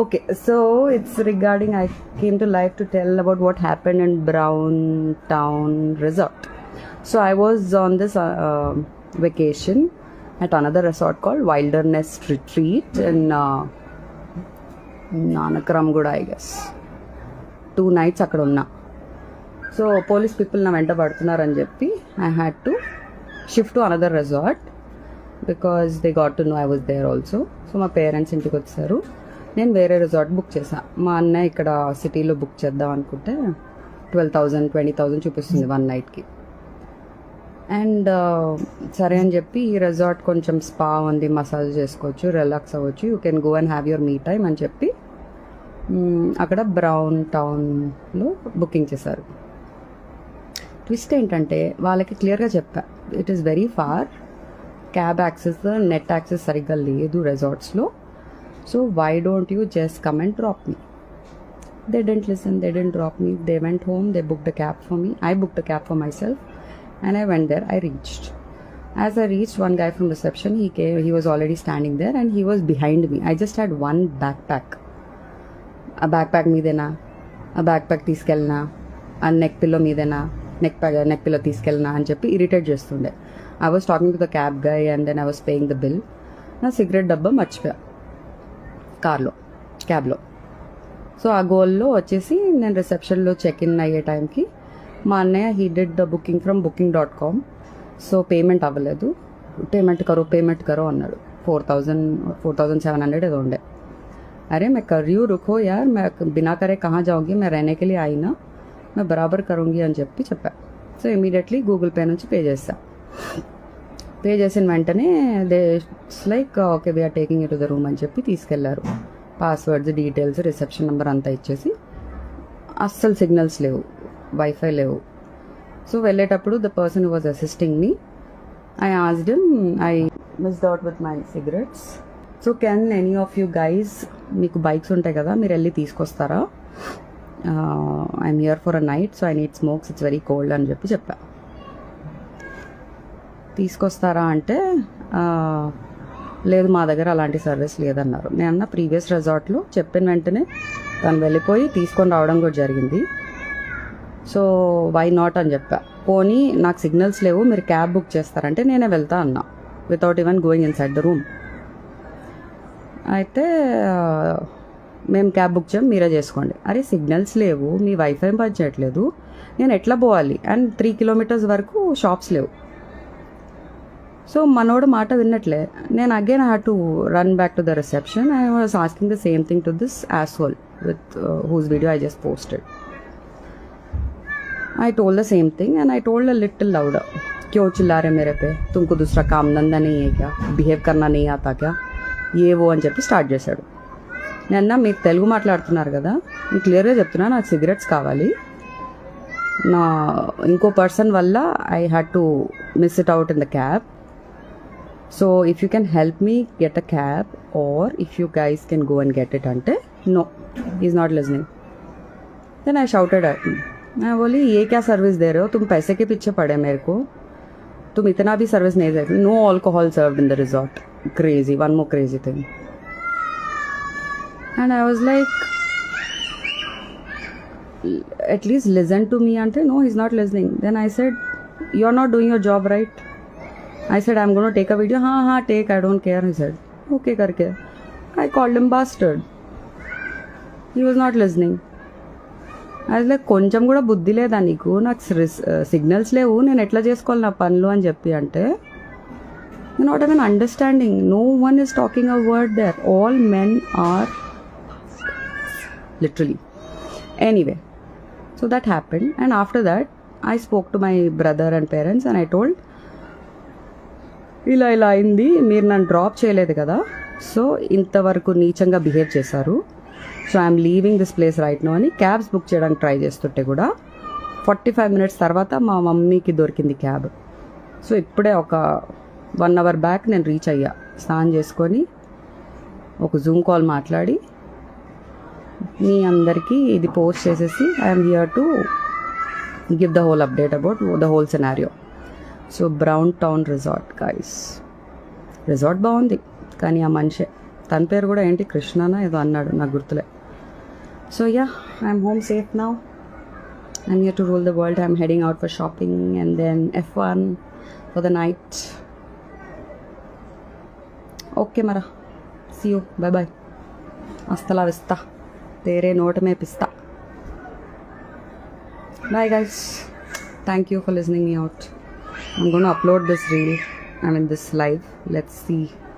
Okay, so it's regarding, I came to live to tell about what happened in Brown Town Resort. So I was on this vacation at another resort called Wilderness Retreat in Nanakaramguda, I guess. 2 nights అక్కడ ఉన్నా. So police people నా వెంట పడుతున్నారని చెప్పి I had to shift to another resort because they got to know I was there also. So మా parents ఇంటికి వచ్చారు. నేను వేరే రిసార్ట్ బుక్ చేశాను. మా అన్నయ్య ఇక్కడ సిటీలో బుక్ చేద్దాం అనుకుంటే 12,000 20,000 చూపిస్తుంది 1 నైట్కి. అండ్ సరే అని చెప్పి ఈ రిసార్ట్ కొంచెం స్పా ఉంది, మసాజ్ చేసుకోవచ్చు, రిలాక్స్ అవ్వచ్చు, you can go and have your me time అని చెప్పి అక్కడ బ్రౌన్ టౌన్లో బుకింగ్ చేశారు. ట్విస్ట్ ఏంటంటే వాళ్ళకి క్లియర్గా చెప్పా, it is very far, cab access, net access సరిగ్గా లేదు రిసార్ట్స్లో, so why don't you just come and drop me? They didn't listen, they didn't drop me. They went home, they booked a cab for me. I booked a cab for myself and I went there. I reached. As I reached, one guy from reception, he came, he was already standing there and he was behind me. I just had one backpack. A backpack మీదేనా, a backpack తీసుకెళ్ళినా, a neck pillow మీదేనా, neck pillow తీసుకెళ్ళినా అని చెప్పి irritate చేస్తుండే. I was talking to the cab guy and then I was paying the bill. నా cigarette డబ్బా మర్చిపోయా కార్లో, క్యాబ్లో. సో ఆ గోల్లో వచ్చేసి నేను రిసెప్షన్లో చెక్ ఇన్ అయ్యే టైంకి మా అన్నయ్య he did the booking from booking.com. So payment అవ్వలేదు, పేమెంట్ కరో అన్నాడు. 4,700 ఏదో ఉండే. अरे मैं कर रही हूँ, रुको यार, मैं बिना करे कहाँ जाऊँगी, मैं रहने के लिए आई ना, मैं बराबर करूँगी అని చెప్పా. సో ఇమీడియట్లీ గూగుల్ పే నుంచి పే చేస్తా. పే చేసిన వెంటనే they like okay we're taking you to the room అని చెప్పి తీసుకెళ్లారు. పాస్వర్డ్స్, డీటెయిల్స్, రిసెప్షన్ నెంబర్ అంతా ఇచ్చేసి, అస్సలు సిగ్నల్స్ లేవు, వైఫై లేవు. సో వెళ్ళేటప్పుడు the person who was assisting me, I asked him, I missed out with my cigarettes, so can any of you guys, మీకు బైక్స్ ఉంటాయి కదా, మీరు వెళ్ళి తీసుకొస్తారా, I'm here for a night, so I need smokes, it's very cold అని చెప్పా. తీసుకొస్తారా అంటే లేదు, మా దగ్గర అలాంటి సర్వీస్ లేదన్నారు. నేను ప్రీవియస్ రిసార్ట్లో చెప్పిన వెంటనే తను వెళ్ళిపోయి తీసుకొని రావడం కూడా జరిగింది. సో వై నాట్ అని చెప్పా. పోనీ నాకు సిగ్నల్స్ లేవు, మీరు క్యాబ్ బుక్ చేస్తారంటే నేనే వెళ్తా అన్నా, without even going in side the room. అయితే మేము క్యాబ్ బుక్ చేయం, మీరే చేసుకోండి. అరే సిగ్నల్స్ లేవు, మీ వైఫై పనిచేయట్లేదు, నేను ఎట్లా పోవాలి, అండ్ 3 kilometers వరకు షాప్స్ లేవు. సో మనోడు మాట విన్నట్లే. నేను again I had to run back to the reception. I was asking the same thing to this asshole with whose video I just posted. I told the same thing and I told a little louder, क्यों चिल्ला रहे मेरे पे, तुमको दूसरा काम धंधा नहीं है क्या, బిహేవ్ करना नहीं आता क्या, ఏ ఓ అని చెప్పి స్టార్ట్ చేశాడు. నేను మీరు తెలుగు మాట్లాడుతున్నారు కదా, నేను క్లియర్గా చెప్తున్నా, నాకు సిగరెట్స్ కావాలి, నా ఇంకో పర్సన్ వల్ల I had to miss it out in the cab, so if you can help me get a cab or if you guys can go and get it అంటే no, he is not listening. Then I shouted at him, मैं बोली ये क्या service दे रहे हो, तुम पैसे के पीछे पड़े मेरे को, तुम इतना भी सर्विस नहीं देते. No alcohol served in the resort. Crazy, one more crazy thing. And I was like, at least listen to me. Ante no, he's not listening. Then I said, you're not doing your job right. I said, I'm going to take a video. हाँ take, I don't care. He said, okay karke. I called him bastard. He was not listening. I was like, కొంచెం కూడా బుద్ధి లేదా నీకు, నాకు signals లేవు, నేను ఎట్లా చేసుకోవాలి నా పనులు అని చెప్పి అంటే, you're not even understanding. No one is talking a word there. All men are literally. Anyway, so that happened, and after that I spoke to my brother and parents and I told, ఇలా అయింది, మీరు నన్ను drop చేయలేదు కదా, so ఇంతవరకు నీచంగా behave చేశారు, so I'm leaving this place right now అని క్యాబ్స్ బుక్ చేయడానికి ట్రై చేస్తుంటే కూడా 45 minutes తర్వాత మా మమ్మీకి దొరికింది క్యాబ్. సో ఇప్పుడే ఒక 1 hour బ్యాక్ నేను రీచ్ అయ్యా, స్నానం చేసుకొని ఒక జూమ్ కాల్ మాట్లాడి మీ అందరికీ ఇది పోస్ట్ చేసేసి I'm here to give the whole update about the whole scenario. So brown town resort guys, resort బాగుంది కానీ ఆ మనిషే తన పేరు కూడా ఏంటి కృష్ణనా ఏదో అన్నాడు, నాకు గుర్తులే. So yeah, I'm home safe now. I'm here to rule the world. I'm heading out for shopping and then F1 for the night. Okay mara, see you, bye bye, hasta la vista, tere note mein pista. Bye guys, thank you for listening me out. I'm going to upload this reel, this live. Let's see